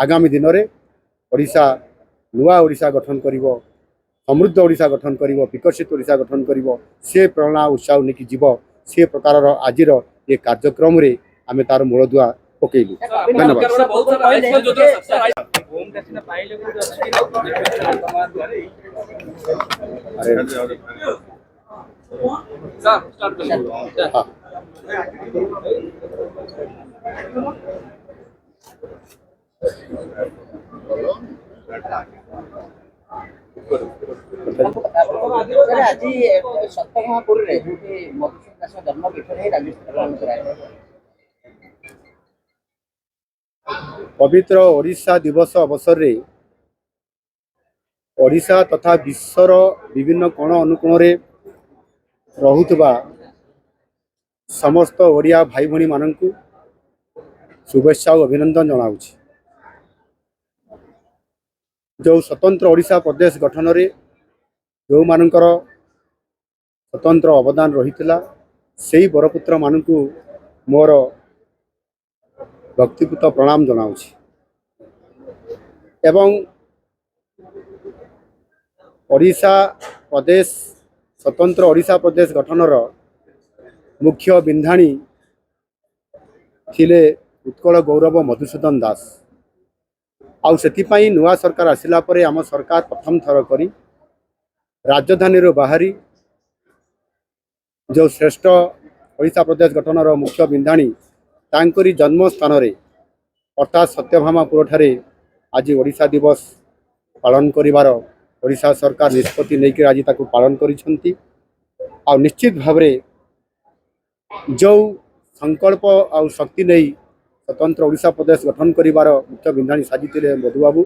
आगामी दिन में ओडिशा नुआ ओडिशा गठन करिवो, समृद्ध ओडिशा गठन करिवो, विकसित ओडिशा गठन करिवो, से प्रेरणा उत्साह नेकी जीव से प्रकार आज ये कार्यक्रम रे आमे तार मूलदुआ पकेलु। धन्यवाद। पवित्र ओडिशा दिवस अवसर रे ओडिशा तथा विश्वर विभिन्न कोण अनुकोण रे रहुतबा समस्त ओडिया भाई भणी माननकु शुभेच्छा और अभिनंदन जनाऊछि। जो स्वतंत्र ओडिशा प्रदेश गठन रे जो मानकर स्वतंत्र अवदान रहितला सेही बरपुत्र मानकु मोर भक्तिपूत प्रणाम जनाऊछि। एवं ओडिशा प्रदेश स्वतंत्र ओडिशा प्रदेश गठनर मुख्य बिंधाणी थिले उत्कल गौरव मधुसूदन दास। आउ सेतिपाई नुआ सरकार आसिला परे आम सरकार प्रथम थर करी राजधानी बाहरी जो श्रेष्ठ ओडिशा प्रदेश गठनर मुख्य बिंधाणी तांकरी जन्म स्थान रे अर्थात सत्यभामापुर ठारे आज ओडिशा दिवस पालन करिवार ओडिशा सरकार निष्पत्ति नहीं आज ताकू पालन करिसेंती। आ निश्चित भाव जो संकल्प आ शक्ति नहीं स्वतंत्र ओडिशा प्रदेश गठन करिवार मुख्य बिंधाणी साजिते मधुबाबू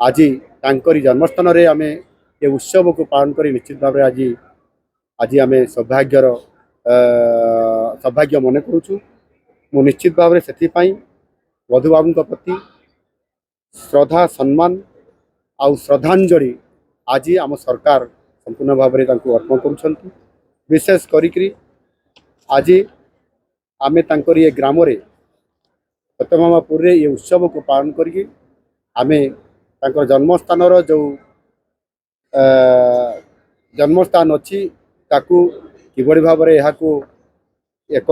आज तांकरी जन्मस्थान रे आमे ये उत्सव को पालन करी निश्चित भाव आज आमे सौभाग्य मन करूँ। मु निश्चित भाव से मधुबाबू प्रति श्रद्धा सम्मान आउ श्रद्धांजलि आज आम सरकार संपूर्ण भाव में अर्पण कर विशेष करी आज आमे तांकर ये ग्राम रे सत्यभामापुर रे ये उत्सव को पालन करी आमे तांकर जन्मस्थान जो जन्मस्थान अच्छी ताकू किभली भाव में यहाँ एक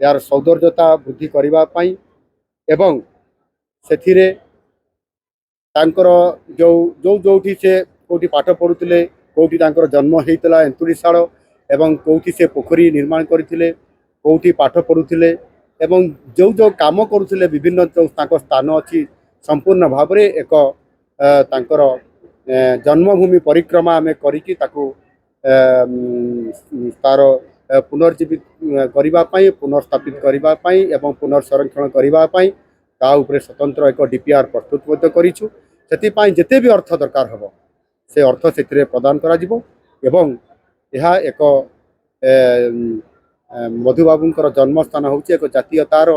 यार सौंदर्यता वृद्धि करने एवं से तांकर जो जो जोठी से कोटी पाठ पढ़ुले कोटी तांकर जन्म होता एंतुड़ीशाल एवं कोठी से पोखरी निर्माण करते कोठी पाठ पढ़ुले एवं जो जो काम करुले विभिन्न जो स्थान अच्छी संपूर्ण भाव में एक तांकर जन्मभूमि परिक्रमा आम करी तार पुनर्जीवित करने पुनर्स्थापित करने एवं पुनर्संरक्षण करने स्वतंत्र एक डीपीआर प्रस्तुत करूँ। से जिते भी अर्थ दरकार हम से अर्थ से प्रदान करा एवं यह एक मधुबाबूंकर जन्मस्थान हूँ एक जातीयतार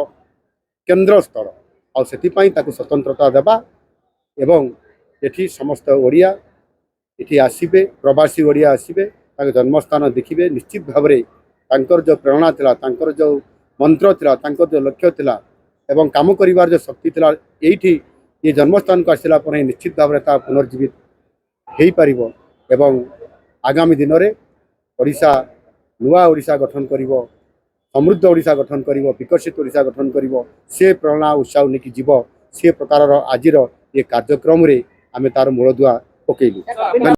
केन्द्र स्थल आउ स्वतंत्रता देवा एवं ये समस्त ओडिया ये आसबे प्रवासी ओडिया आसबे जन्मस्थान देखिए निश्चित भाव में तांकर जो प्रेरणा थिला तांकर जो मंत्र थिला तांकर जो लक्ष्य थिला एवं काम करिवार जो शक्ति थिला एठी ये जन्मस्थान को आसिला पर निश्चित भाव में पुनर्जीवित हो पारिबो एवं आगामी दिन में ओडिशा नुआ ओडिशा गठन करिवो, समृद्ध ओडिशा गठन करिवो, विकसित ओडिशा गठन करिवो, से प्रेरणा उत्साह नेकी जीव से प्रकार आज ये कार्यक्रम रे आमे तार मूलदुआ पकेलु।